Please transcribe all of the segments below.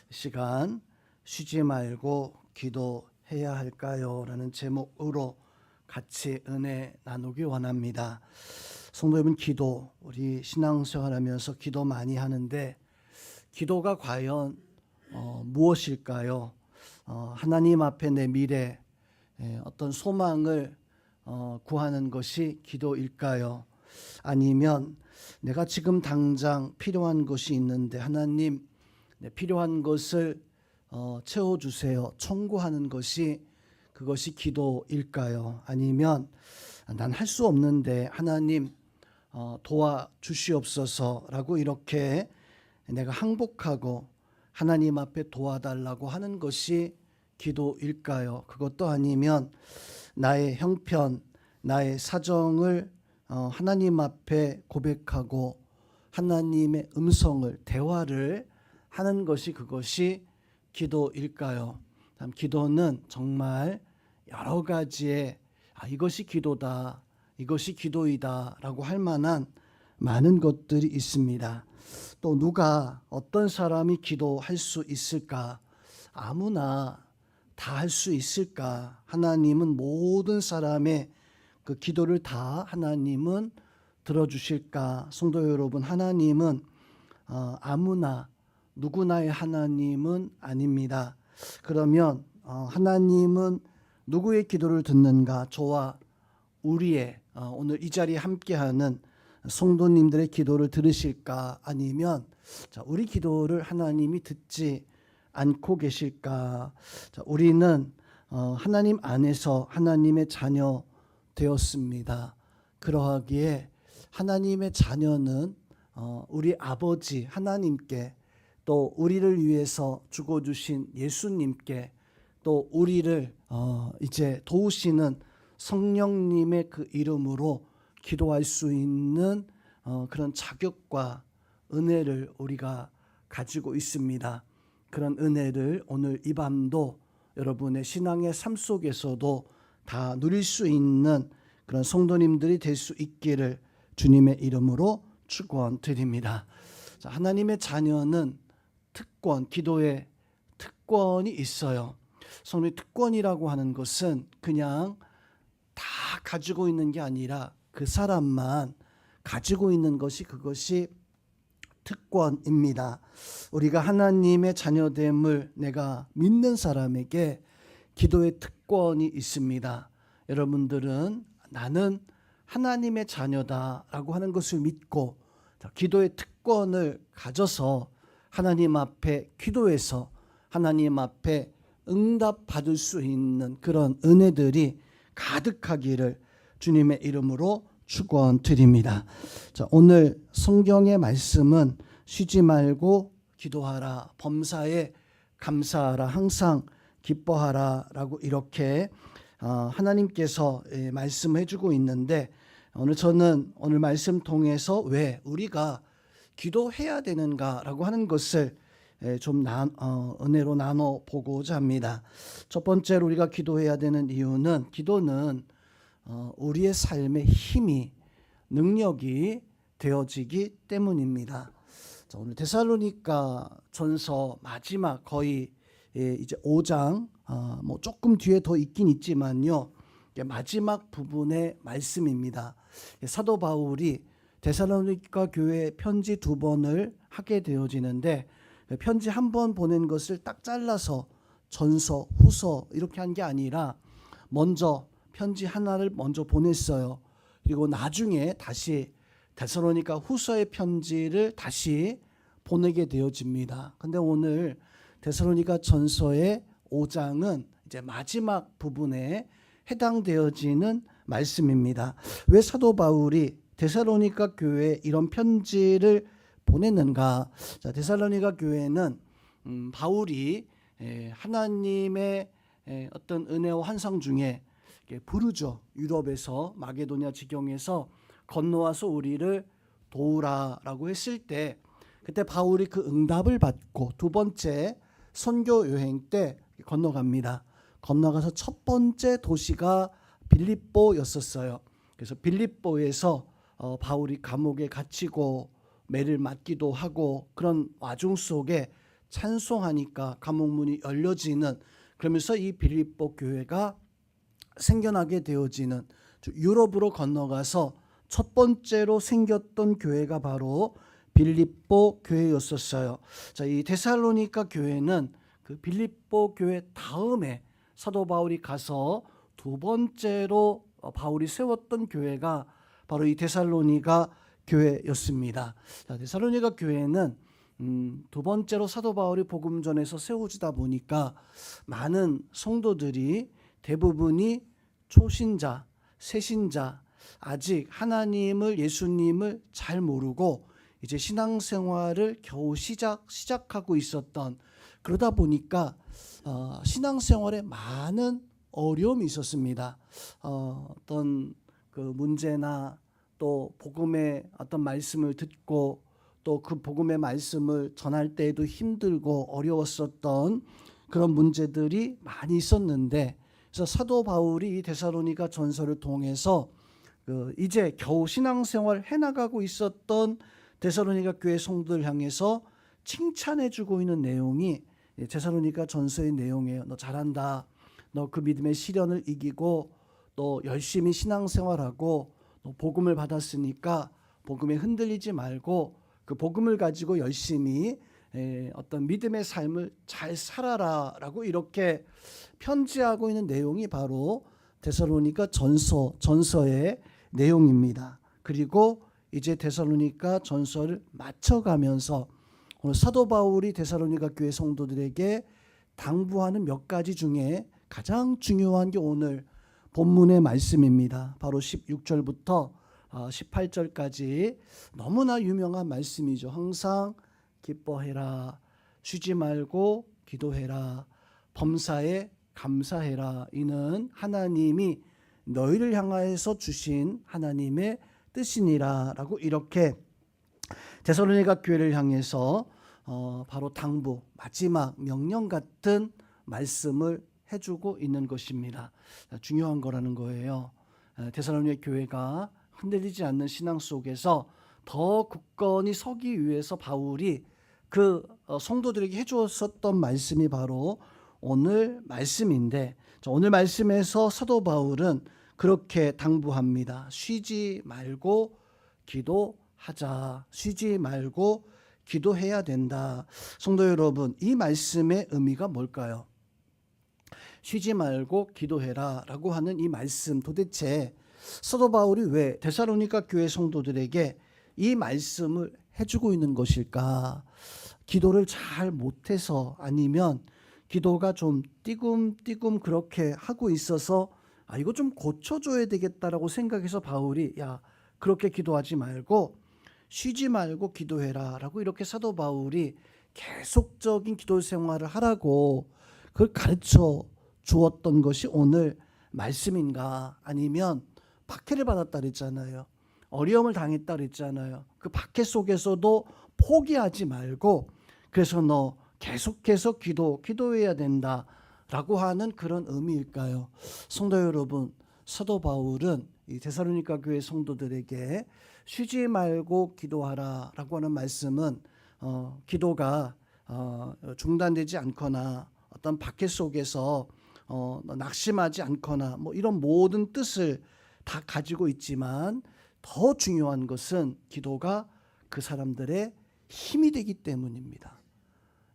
시간 쉬지 말고 기도해야 할까요? 라는 제목으로 같이 은혜 나누기 원합니다. 성도 여러분, 기도, 우리 신앙생활하면서 기도 많이 하는데 기도가 과연 무엇일까요? 하나님 앞에 내 미래, 어떤 소망을 구하는 것이 기도일까요? 아니면 내가 지금 당장 필요한 것이 있는데 하나님, 필요한 것을 채워주세요 청구하는 것이 그것이 기도일까요? 아니면 난 할 수 없는데 하나님 도와주시옵소서라고 이렇게 내가 항복하고 하나님 앞에 도와달라고 하는 것이 기도일까요? 그것도 아니면 나의 형편, 나의 사정을 하나님 앞에 고백하고 하나님의 음성을, 대화를 하는 것이 그것이 기도일까요? 기도는 정말 여러 가지의 이것이 기도다, 이것이 기도이다 라고 할 만한 많은 것들이 있습니다. 또 누가, 어떤 사람이 기도할 수 있을까? 아무나 다 할 수 있을까? 하나님은 모든 사람의 그 기도를 다 하나님은 들어주실까? 성도 여러분, 하나님은 아무나 누구나의 하나님은 아닙니다. 그러면 하나님은 누구의 기도를 듣는가? 저와 우리의 오늘 이 자리에 함께하는 성도님들의 기도를 들으실까? 아니면 우리 기도를 하나님이 듣지 않고 계실까? 우리는 하나님 안에서 하나님의 자녀 되었습니다. 그러하기에 하나님의 자녀는 우리 아버지 하나님께, 또 우리를 위해서 죽어주신 예수님께, 또 우리를 이제 도우시는 성령님의 그 이름으로 기도할 수 있는 그런 자격과 은혜를 우리가 가지고 있습니다. 그런 은혜를 오늘 이 밤도 여러분의 신앙의 삶 속에서도 다 누릴 수 있는 그런 성도님들이 될 수 있기를 주님의 이름으로 축원드립니다. 하나님의 자녀는 특권, 기도의 특권이 있어요. 성도의 특권이라고 하는 것은 그냥 다 가지고 있는 게 아니라 그 사람만 가지고 있는 것이 그것이 특권입니다. 우리가 하나님의 자녀됨을 내가 믿는 사람에게 기도의 특권이 있습니다. 여러분들은 나는 하나님의 자녀다라고 하는 것을 믿고 기도의 특권을 가져서 하나님 앞에 기도해서 하나님 앞에 응답받을 수 있는 그런 은혜들이 가득하기를 주님의 이름으로 축원드립니다. 오늘 성경의 말씀은 쉬지 말고 기도하라, 범사에 감사하라, 항상 기뻐하라 라고 이렇게 하나님께서 말씀해 주고 있는데, 저는 오늘 말씀 통해서 왜 우리가 기도해야 되는가 라고 하는 것을 좀 은혜로 나눠 보고자 합니다. 첫 번째로 우리가 기도해야 되는 이유는, 기도는 우리의 삶의 힘이, 능력이 되어지기 때문입니다. 오늘 데살로니가 전서 마지막 거의 이제 5장 뭐 조금 뒤에 더 있긴 있지만요, 마지막 부분의 말씀입니다. 사도 바울이 데살로니가 교회에 편지 2번을 하게 되어지는데, 편지 한 번 보낸 것을 딱 잘라서 전서, 후서 이렇게 한 게 아니라 먼저 편지 하나를 먼저 보냈어요. 그리고 나중에 다시 데살로니가 후서의 편지를 다시 보내게 되어집니다. 근데 오늘 데살로니가 전서의 5장은 이제 마지막 부분에 해당되어지는 말씀입니다. 왜 사도 바울이 데살로니가 교회에 이런 편지를 보냈는가? 데살로니가 교회는 바울이 하나님의 어떤 은혜와 환상 중에 부르죠. 유럽에서 마게도냐 지경에서 건너와서 우리를 도우라라고 했을 때, 그때 바울이 그 응답을 받고 두 번째 선교 여행 때 건너갑니다. 건너가서 첫 번째 도시가 빌립보였었어요. 그래서 빌립보에서 바울이 감옥에 갇히고 매를 맞기도 하고 그런 와중 속에 찬송하니까 감옥 문이 열려지는, 그러면서 이 빌립보 교회가 생겨나게 되어지는, 유럽으로 건너가서 첫 번째로 생겼던 교회가 바로 빌립보 교회였었어요. 자, 이 데살로니가 교회는 그 빌립보 교회 다음에 사도 바울이 가서 두 번째로 바울이 세웠던 교회가 바로 이 데살로니가 교회였습니다. 자, 데살로니가 교회는 두 번째로 사도 바울이 복음 전에서 세워지다 보니까 많은 성도들이 대부분이 초신자, 새신자, 아직 하나님을, 예수님을 잘 모르고 이제 신앙생활을 겨우 시작하고 있었던, 그러다 보니까 신앙생활에 많은 어려움이 있었습니다. 어떤 그 문제나 또 복음의 어떤 말씀을 듣고 또 그 복음의 말씀을 전할 때에도 힘들고 어려웠었던 그런 문제들이 많이 있었는데, 그래서 사도 바울이 이 데살로니가 전서를 통해서 이제 겨우 신앙생활 해나가고 있었던 데살로니가 교회 성도들 향해서 칭찬해주고 있는 내용이 데살로니가 전서의 내용이에요. 너 잘한다. 너 그 믿음의 시련을 이기고 또 열심히 신앙생활하고 너 복음을 받았으니까 복음에 흔들리지 말고 그 복음을 가지고 열심히 어떤 믿음의 삶을 잘 살아라라고 이렇게 편지하고 있는 내용이 바로 데살로니가 전서의 내용입니다. 그리고 이제 데살로니가 전서를 마쳐가면서 오늘 사도 바울이 데살로니가 교회 성도들에게 당부하는 몇 가지 중에 가장 중요한 게 오늘 본문의 말씀입니다. 바로 16절부터 18절까지 너무나 유명한 말씀이죠. 항상 기뻐해라, 쉬지 말고 기도해라, 범사에 감사해라. 이는 하나님이 너희를 향하여서 주신 하나님의 뜻이니라 라고 이렇게 데살로니가 교회를 향해서 바로 당부, 마지막 명령 같은 말씀을 해주고 있는 것입니다. 중요한 거라는 거예요. 데살로니가 교회가 흔들리지 않는 신앙 속에서 더 굳건히 서기 위해서 바울이 그 성도들에게 해주었었던 말씀이 바로 오늘 말씀인데, 오늘 말씀에서 사도 바울은 그렇게 당부합니다. 쉬지 말고 기도하자. 쉬지 말고 기도해야 된다. 성도 여러분, 이 말씀의 의미가 뭘까요? 쉬지 말고 기도해라 라고 하는 이 말씀, 도대체 사도 바울이 왜 데살로니가 교회 성도들에게 이 말씀을 해주고 있는 것일까? 기도를 잘 못해서, 아니면 기도가 좀 띄금띄금 그렇게 하고 있어서 이거 좀 고쳐줘야 되겠다라고 생각해서 바울이 그렇게 기도하지 말고 쉬지 말고 기도해라 라고 이렇게 사도 바울이 계속적인 기도 생활을 하라고 그걸 가르쳐 주었던 것이 오늘 말씀인가? 아니면 박해를 받았다 그랬잖아요. 어려움을 당했다 그랬잖아요. 그 박해 속에서도 포기하지 말고 그래서 너 계속해서 기도해야 된다라고 하는 그런 의미일까요? 성도 여러분, 사도 바울은 이 데살로니가 교회 성도들에게 쉬지 말고 기도하라라고 하는 말씀은 기도가 중단되지 않거나 어떤 박해 속에서 낙심하지 않거나 뭐 이런 모든 뜻을 다 가지고 있지만, 더 중요한 것은 기도가 그 사람들의 힘이 되기 때문입니다.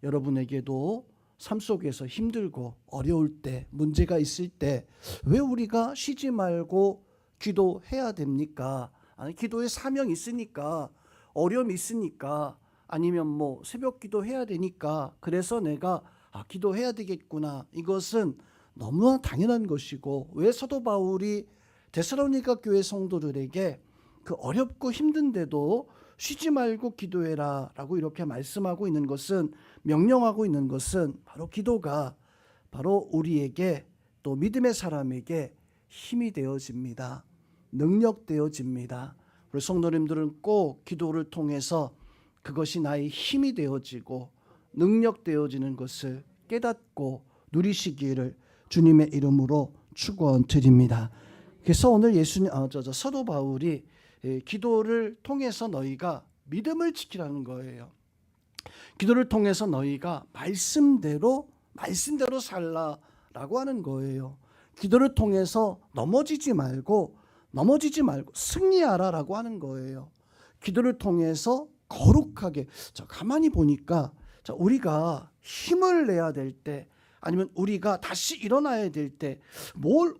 여러분에게도 삶 속에서 힘들고 어려울 때, 문제가 있을 때 왜 우리가 쉬지 말고 기도해야 됩니까? 아니, 기도에 사명이 있으니까, 어려움이 있으니까, 아니면 뭐 새벽 기도해야 되니까 그래서 내가 기도해야 되겠구나. 이것은 너무나 당연한 것이고, 왜 사도 바울이 데살로니가 교회 성도들에게 그 어렵고 힘든데도 쉬지 말고 기도해라 라고 이렇게 말씀하고 있는 것은, 명령하고 있는 것은 바로 기도가 바로 우리에게, 또 믿음의 사람에게 힘이 되어집니다. 능력 되어집니다. 우리 성도님들은 꼭 기도를 통해서 그것이 나의 힘이 되어지고 능력 되어지는 것을 깨닫고 누리시기를 주님의 이름으로 축원드립니다. 그래서 오늘 사도 바울이 기도를 통해서 너희가 믿음을 지키라는 거예요. 기도를 통해서 너희가 말씀대로 살라라고 하는 거예요. 기도를 통해서 넘어지지 말고 승리하라라고 하는 거예요. 기도를 통해서 거룩하게. 자, 가만히 보니까 우리가 힘을 내야 될 때, 아니면 우리가 다시 일어나야 될 때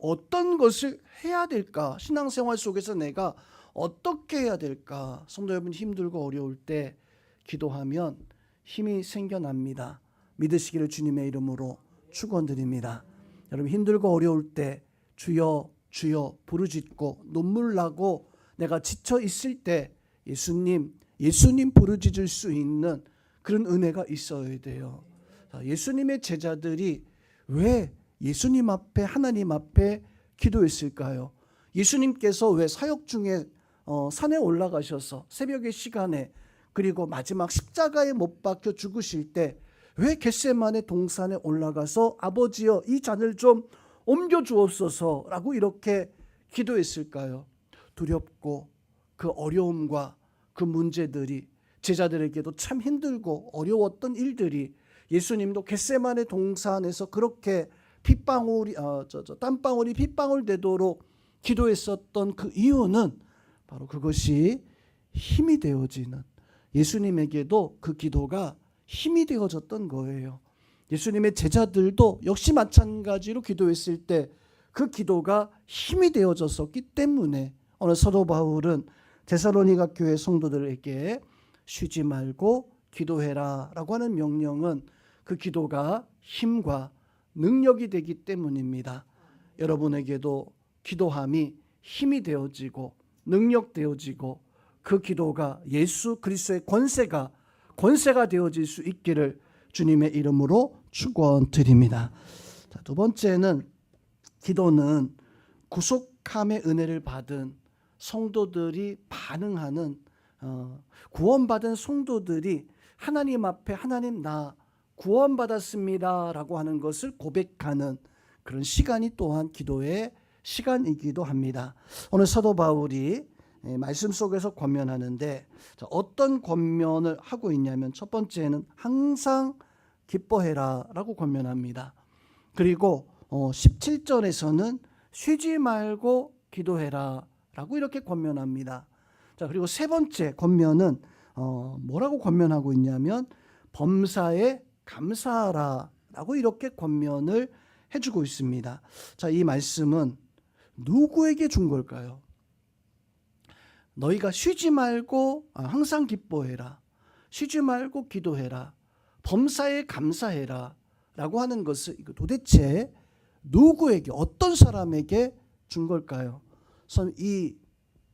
어떤 것을 해야 될까? 신앙생활 속에서 내가 어떻게 해야 될까? 성도 여러분, 힘들고 어려울 때 기도하면 힘이 생겨납니다. 믿으시기를 주님의 이름으로 축원드립니다. 여러분, 힘들고 어려울 때 주여 주여 부르짖고 눈물 나고 내가 지쳐 있을 때 예수님 부르짖을 수 있는 그런 은혜가 있어야 돼요. 예수님의 제자들이 왜 예수님 앞에, 하나님 앞에 기도했을까요? 예수님께서 왜 사역 중에 산에 올라가셔서 새벽의 시간에, 그리고 마지막 십자가에 못 박혀 죽으실 때 왜 겟세마네 동산에 올라가서 아버지여 이 잔을 좀 옮겨 주옵소서라고 이렇게 기도했을까요? 두렵고 그 어려움과 그 문제들이, 제자들에게도 참 힘들고 어려웠던 일들이, 예수님도 겟세마네 동산에서 그렇게 땀방울이 핏방울 되도록 기도했었던 그 이유는 바로 그것이 힘이 되어지는, 예수님에게도 그 기도가 힘이 되어졌던 거예요. 예수님의 제자들도 역시 마찬가지로 기도했을 때 그 기도가 힘이 되어졌었기 때문에 오늘 사도 바울은 데살로니가 교회 성도들에게 쉬지 말고 기도해라 라고 하는 명령은 그 기도가 힘과 능력이 되기 때문입니다. 여러분에게도 기도함이 힘이 되어지고 능력 되어지고 그 기도가 예수 그리스도의 권세가 되어질 수 있기를 주님의 이름으로 축원드립니다. 두 번째는, 기도는 구속함의 은혜를 받은 성도들이 반응하는, 구원받은 성도들이 하나님 앞에 하나님 나 구원받았습니다 라고 하는 것을 고백하는 그런 시간이 또한 기도의 시간이기도 합니다. 오늘 사도 바울이 말씀 속에서 권면하는데 어떤 권면을 하고 있냐면, 첫 번째는 항상 기뻐해라 라고 권면합니다. 그리고 17절에서는 쉬지 말고 기도해라 라고 이렇게 권면합니다. 자, 그리고 세 번째 권면은 뭐라고 권면하고 있냐면 범사에 감사하라 라고 이렇게 권면을 해주고 있습니다. 자, 이 말씀은 누구에게 준 걸까요? 너희가 쉬지 말고 항상 기뻐해라, 쉬지 말고 기도해라, 범사에 감사해라 라고 하는 것을 도대체 누구에게, 어떤 사람에게 준 걸까요? 이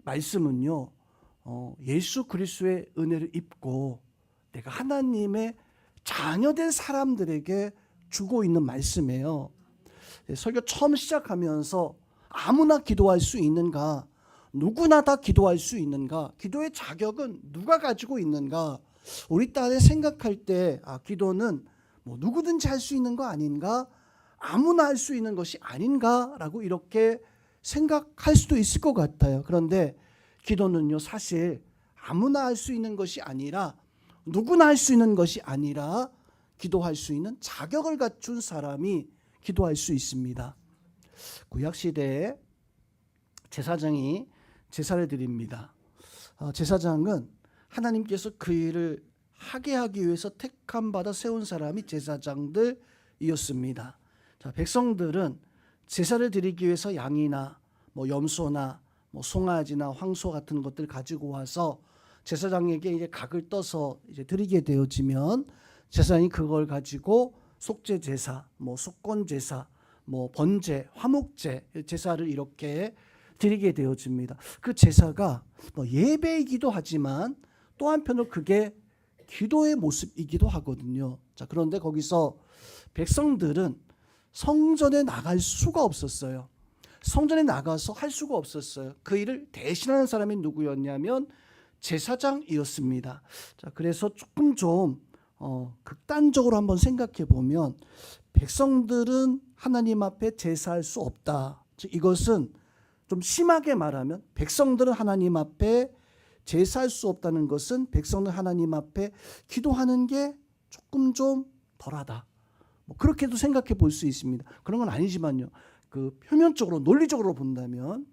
말씀은요, 예수 그리스도의 은혜를 입고 내가 하나님의 자녀된 사람들에게 주고 있는 말씀이에요. 설교 처음 시작하면서 아무나 기도할 수 있는가? 누구나 다 기도할 수 있는가? 기도의 자격은 누가 가지고 있는가? 우리 딸이 생각할 때 기도는 누구든지 할 수 있는 거 아닌가? 아무나 할 수 있는 것이 아닌가라고 이렇게 생각할 수도 있을 것 같아요. 그런데 기도는요, 사실 아무나 할 수 있는 것이 아니라, 누구나 할 수 있는 것이 아니라 기도할 수 있는 자격을 갖춘 사람이 기도할 수 있습니다. 구약시대에 제사장이 제사를 드립니다. 제사장은 하나님께서 그 일을 하게 하기 위해서 택함받아 세운 사람이 제사장들이었습니다. 자, 백성들은 제사를 드리기 위해서 양이나 염소나 송아지나 황소 같은 것들 가지고 와서 제사장에게 이제 각을 떠서 이제 드리게 되어지면 제사장이 그걸 가지고 속죄 제사, 속건 제사, 번제, 화목제 제사를 이렇게 드리게 되어집니다. 그 제사가 예배이기도 하지만 또 한편으로 그게 기도의 모습이기도 하거든요. 자, 그런데 거기서 백성들은 성전에 나갈 수가 없었어요. 성전에 나가서 할 수가 없었어요. 그 일을 대신하는 사람이 누구였냐면 제사장이었습니다. 자, 그래서 조금 좀 극단적으로 한번 생각해 보면, 백성들은 하나님 앞에 제사할 수 없다. 즉, 이것은 좀 심하게 말하면 백성들은 하나님 앞에 제사할 수 없다는 것은 백성은 하나님 앞에 기도하는 게 조금 좀 덜하다. 뭐 그렇게도 생각해 볼 수 있습니다. 그런 건 아니지만요. 그 표면적으로 논리적으로 본다면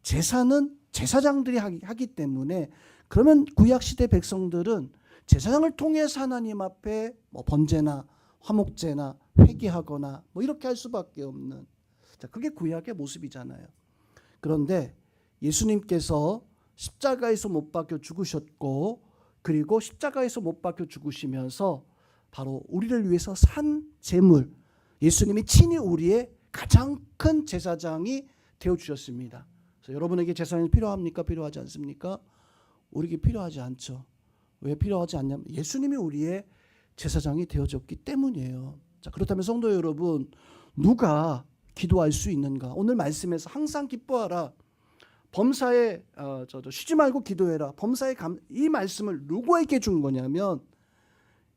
제사는 제사장들이 하기 때문에 그러면 구약 시대 백성들은 제사장을 통해서 하나님 앞에 뭐 번제나 화목제나 회개하거나 뭐 이렇게 할 수밖에 없는, 자, 그게 구약의 모습이잖아요. 그런데 예수님께서 십자가에서 못 박혀 죽으셨고, 그리고 십자가에서 못 박혀 죽으시면서 바로 우리를 위해서 산 제물, 예수님이 친히 우리의 가장 큰 제사장이 되어주셨습니다. 그래서 여러분에게 제사장이 필요합니까? 필요하지 않습니까? 우리에게 필요하지 않죠. 왜 필요하지 않냐면 예수님이 우리의 제사장이 되어졌기 때문이에요. 자, 그렇다면 성도 여러분, 누가 기도할 수 있는가? 오늘 말씀에서 항상 기뻐하라, 범사에 쉬지 말고 기도해라, 범사에 이 말씀을 누구에게 준 거냐면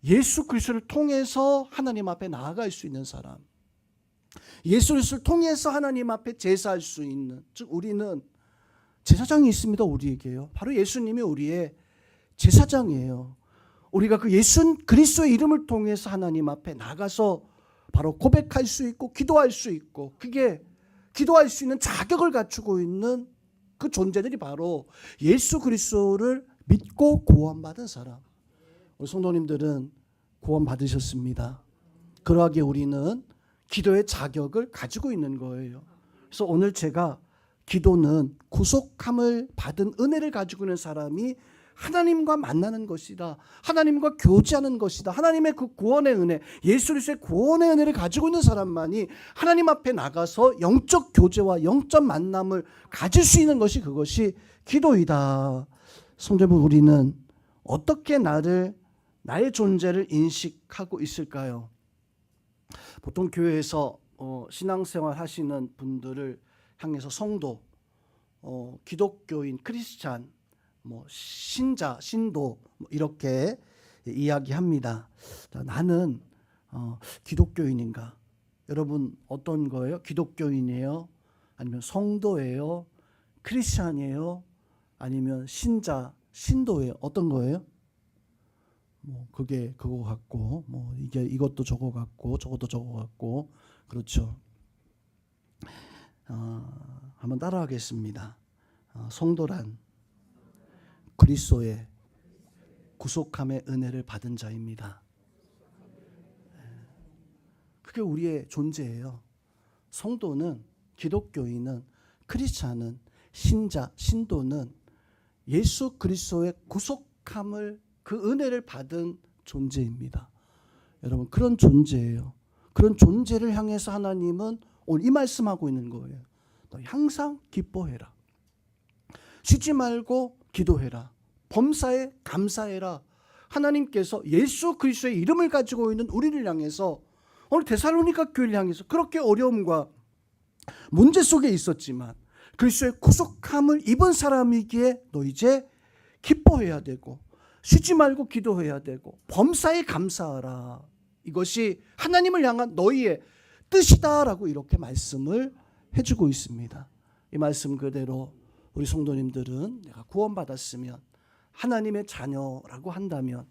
예수 그리스도를 통해서 하나님 앞에 나아갈 수 있는 사람, 예수 그리스도를 통해서 하나님 앞에 제사할 수 있는, 즉 우리는 제사장이 있습니다. 우리에게요. 바로 예수님이 우리의 제사장이에요. 우리가 그 예수 그리스도의 이름을 통해서 하나님 앞에 나가서 바로 고백할 수 있고 기도할 수 있고, 그게 기도할 수 있는 자격을 갖추고 있는 그 존재들이 바로 예수 그리스도를 믿고 구원받은 사람. 우리 성도님들은 구원 받으셨습니다. 그러하기에 우리는 기도의 자격을 가지고 있는 거예요. 그래서 오늘 제가 기도는 구속함을 받은 은혜를 가지고 있는 사람이 하나님과 만나는 것이다, 하나님과 교제하는 것이다, 하나님의 그 구원의 은혜, 예수 그리스도의 구원의 은혜를 가지고 있는 사람만이 하나님 앞에 나가서 영적 교제와 영적 만남을 가질 수 있는 것이, 그것이 기도이다. 성도 여러분, 우리는 어떻게 나의 존재를 인식하고 있을까요? 보통 교회에서 신앙생활 하시는 분들을 향해서 성도, 기독교인, 크리스찬, 뭐 신자, 신도 뭐 이렇게 이야기합니다. 자, 나는 기독교인인가? 여러분 어떤 거예요? 기독교인이에요? 아니면 성도예요? 크리스찬이에요? 아니면 신자, 신도예요? 어떤 거예요? 뭐 그게 그거 같고, 뭐 이게 이것도 저거 같고, 저것도 저거 같고, 그렇죠. 한번 따라하겠습니다. 성도란 그리스도의 구속함의 은혜를 받은 자입니다. 그게 우리의 존재예요. 성도는, 기독교인은, 크리스찬은, 신자, 신도는 예수 그리스도의 구속함을, 그 은혜를 받은 존재입니다. 여러분, 그런 존재예요. 그런 존재를 향해서 하나님은 오늘 이 말씀하고 있는 거예요. 너 항상 기뻐해라, 쉬지 말고 기도해라, 범사에 감사해라. 하나님께서 예수 그리스도의 이름을 가지고 있는 우리를 향해서, 오늘 데살로니가 교회를 향해서 그렇게 어려움과 문제 속에 있었지만 그리스도의 구속함을 입은 사람이기에 너 이제 기뻐해야 되고 쉬지 말고 기도해야 되고 범사에 감사하라. 이것이 하나님을 향한 너희의 뜻이다라고 이렇게 말씀을 해주고 있습니다. 이 말씀 그대로 우리 성도님들은 내가 구원받았으면, 하나님의 자녀라고 한다면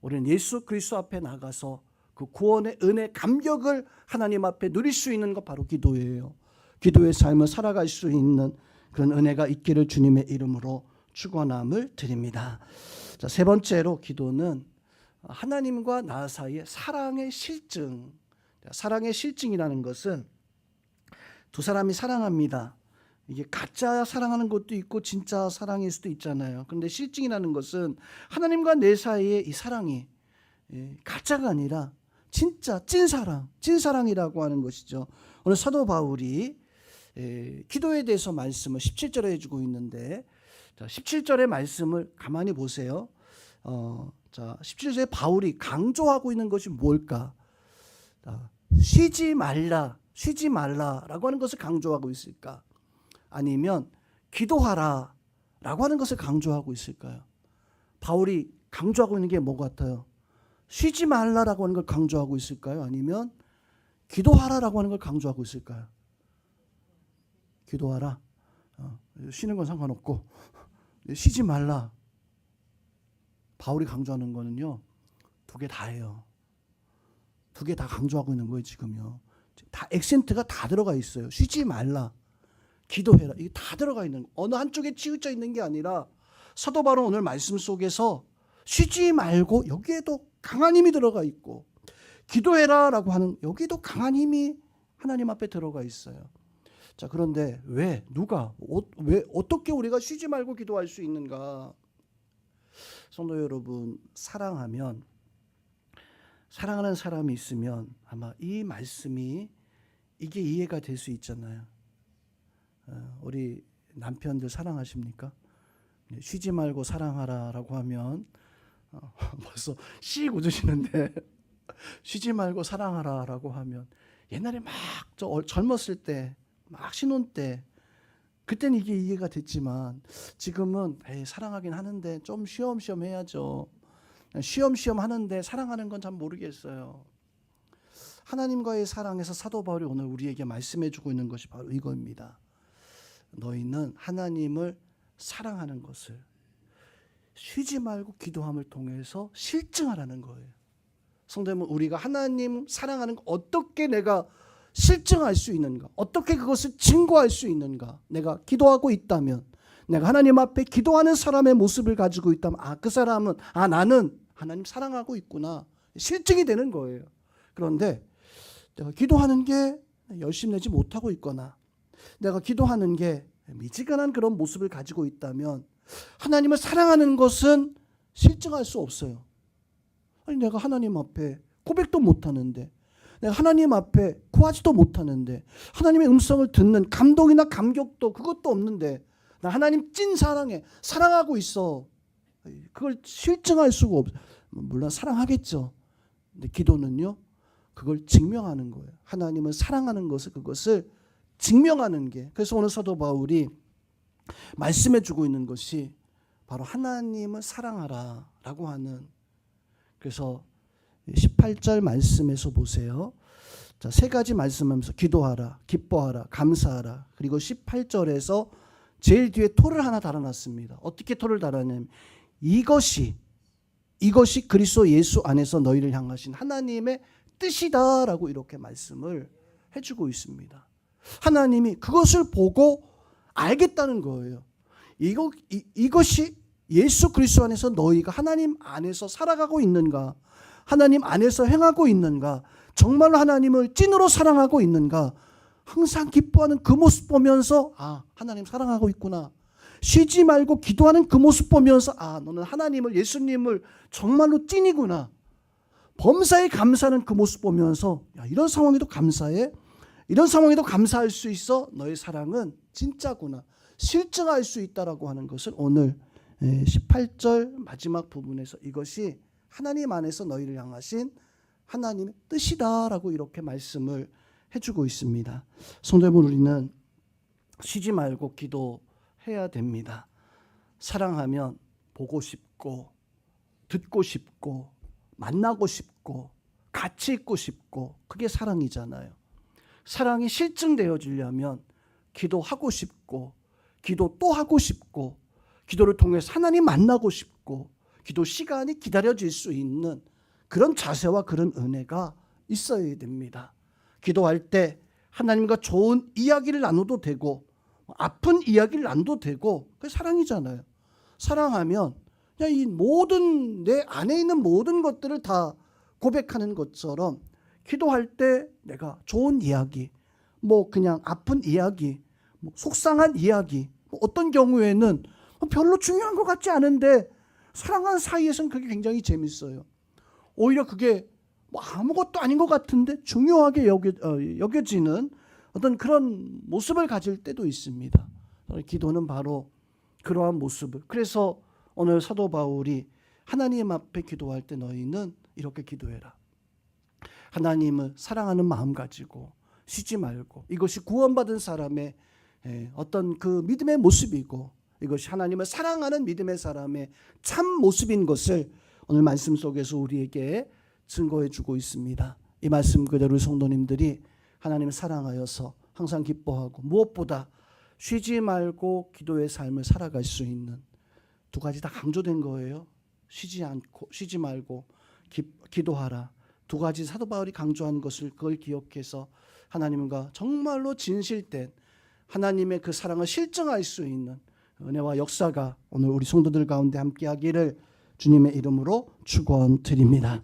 우리는 예수 그리스도 앞에 나가서 그 구원의 은혜, 감격을 하나님 앞에 누릴 수 있는 것, 바로 기도예요. 기도의 삶을 살아갈 수 있는 그런 은혜가 있기를 주님의 이름으로 축원함을 드립니다. 자, 세 번째로 기도는 하나님과 나 사이의 사랑의 실증. 사랑의 실증이라는 것은 두 사람이 사랑합니다. 이게 가짜 사랑하는 것도 있고 진짜 사랑일 수도 있잖아요. 그런데 실증이라는 것은 하나님과 내 사이의 이 사랑이 가짜가 아니라 진짜 찐사랑, 찐사랑이라고 하는 것이죠. 오늘 사도 바울이 기도에 대해서 말씀을 17절에 해주고 있는데, 자, 17절의 말씀을 가만히 보세요. 자, 17절에 바울이 강조하고 있는 것이 뭘까? 쉬지 말라, 쉬지 말라라고 하는 것을 강조하고 있을까? 아니면 기도하라 라고 하는 것을 강조하고 있을까요? 바울이 강조하고 있는 게 뭐 같아요? 쉬지 말라라고 하는 걸 강조하고 있을까요? 아니면 기도하라라고 하는 걸 강조하고 있을까요? 기도하라. 쉬는 건 상관없고 쉬지 말라. 바울이 강조하는 거는요, 두 개 다예요. 두 개 다 강조하고 있는 거예요, 지금요. 다 액센트가 다 들어가 있어요. 쉬지 말라, 기도해라. 이게 다 들어가 있는, 어느 한쪽에 치우쳐 있는 게 아니라 사도 바울은 오늘 말씀 속에서 쉬지 말고 여기에도 강한 힘이 들어가 있고, 기도해라라고 하는 여기도 강한 힘이 하나님 앞에 들어가 있어요. 자, 그런데 왜, 누가, 왜, 어떻게 우리가 쉬지 말고 기도할 수 있는가? 성도 여러분, 사랑하면, 사랑하는 사람이 있으면 아마 이 말씀이 이게 이해가 될 수 있잖아요. 우리 남편들 사랑하십니까? 쉬지 말고 사랑하라라고 하면 벌써 씩 웃으시는데 쉬지 말고 사랑하라라고 하면 옛날에 막 젊었을 때 막 신혼 때 그때는 이게 이해가 됐지만 지금은 사랑하긴 하는데 좀 쉬엄쉬엄 해야죠. 쉬엄쉬엄 하는데 사랑하는 건 잘 모르겠어요. 하나님과의 사랑에서 사도 바울이 오늘 우리에게 말씀해 주고 있는 것이 바로 이겁니다. 너희는 하나님을 사랑하는 것을 쉬지 말고 기도함을 통해서 실증하라는 거예요. 성도 여러분, 우리가 하나님 사랑하는 거 어떻게 내가 실증할 수 있는가? 어떻게 그것을 증거할 수 있는가? 내가 기도하고 있다면, 내가 하나님 앞에 기도하는 사람의 모습을 가지고 있다면, 그 사람은, 나는 하나님 사랑하고 있구나. 실증이 되는 거예요. 그런데 내가 기도하는 게 열심히 내지 못하고 있거나, 내가 기도하는 게 미지근한 그런 모습을 가지고 있다면, 하나님을 사랑하는 것은 실증할 수 없어요. 아니, 내가 하나님 앞에 고백도 못하는데, 내가 하나님 앞에 구하지도 못하는데, 하나님의 음성을 듣는 감동이나 감격도 그것도 없는데, 나 하나님 찐 사랑해, 사랑하고 있어. 그걸 실증할 수가 없어요. 물론 사랑하겠죠. 근데 기도는요, 그걸 증명하는 거예요. 하나님을 사랑하는 것을, 그것을 증명하는 게. 그래서 오늘 사도 바울이 말씀해 주고 있는 것이 바로 하나님을 사랑하라 라고 하는, 그래서 18절 말씀에서 보세요. 자, 세 가지 말씀하면서 기도하라, 기뻐하라, 감사하라. 그리고 18절에서 제일 뒤에 토를 하나 달아놨습니다. 어떻게 토를 달아냐면 이것이 그리스도 예수 안에서 너희를 향하신 하나님의 뜻이다라고 이렇게 말씀을 해주고 있습니다. 하나님이 그것을 보고 알겠다는 거예요. 이것이 예수 그리스도 안에서 너희가 하나님 안에서 살아가고 있는가, 하나님 안에서 행하고 있는가, 정말로 하나님을 찐으로 사랑하고 있는가, 항상 기뻐하는 그 모습 보면서 하나님 사랑하고 있구나. 쉬지 말고 기도하는 그 모습 보면서 너는 하나님을, 예수님을 정말로 찐이구나. 범사에 감사하는 그 모습 보면서 이런 상황에도 감사해? 이런 상황에도 감사할 수 있어? 너의 사랑은 진짜구나. 실증할 수 있다라고 하는 것을 오늘 18절 마지막 부분에서 이것이 하나님 안에서 너희를 향하신 하나님의 뜻이다라고 이렇게 말씀을 해주고 있습니다. 성도 여러분, 우리는 쉬지 말고 기도해야 됩니다. 사랑하면 보고 싶고 듣고 싶고 만나고 싶고 같이 있고 싶고, 그게 사랑이잖아요. 사랑이 실증되어지려면 기도하고 싶고, 기도 또 하고 싶고, 기도를 통해서 하나님 만나고 싶고, 기도 시간이 기다려질 수 있는 그런 자세와 그런 은혜가 있어야 됩니다. 기도할 때 하나님과 좋은 이야기를 나눠도 되고, 아픈 이야기를 나눠도 되고, 그게 사랑이잖아요. 사랑하면 그냥 이 모든, 내 안에 있는 모든 것들을 다 고백하는 것처럼 기도할 때 내가 좋은 이야기, 그냥 아픈 이야기, 속상한 이야기, 어떤 경우에는 별로 중요한 것 같지 않은데 사랑하는 사이에서는 그게 굉장히 재밌어요. 오히려 그게 아무것도 아닌 것 같은데 중요하게 여겨지는 어떤 그런 모습을 가질 때도 있습니다. 기도는 바로 그러한 모습을. 그래서 오늘 사도 바울이 하나님 앞에 기도할 때 너희는 이렇게 기도해라. 하나님을 사랑하는 마음 가지고 쉬지 말고, 이것이 구원받은 사람의 어떤 그 믿음의 모습이고, 이것이 하나님을 사랑하는 믿음의 사람의 참 모습인 것을 오늘 말씀 속에서 우리에게 증거해 주고 있습니다. 이 말씀 그대로 성도님들이 하나님을 사랑하여서 항상 기뻐하고 무엇보다 쉬지 말고 기도의 삶을 살아갈 수 있는, 두 가지 다 강조된 거예요. 쉬지 말고 기도하라. 두 가지 사도 바울이 강조한 것을 그걸 기억해서 하나님과 정말로 진실된 하나님의 그 사랑을 실증할 수 있는 은혜와 역사가 오늘 우리 성도들 가운데 함께하기를 주님의 이름으로 축원드립니다.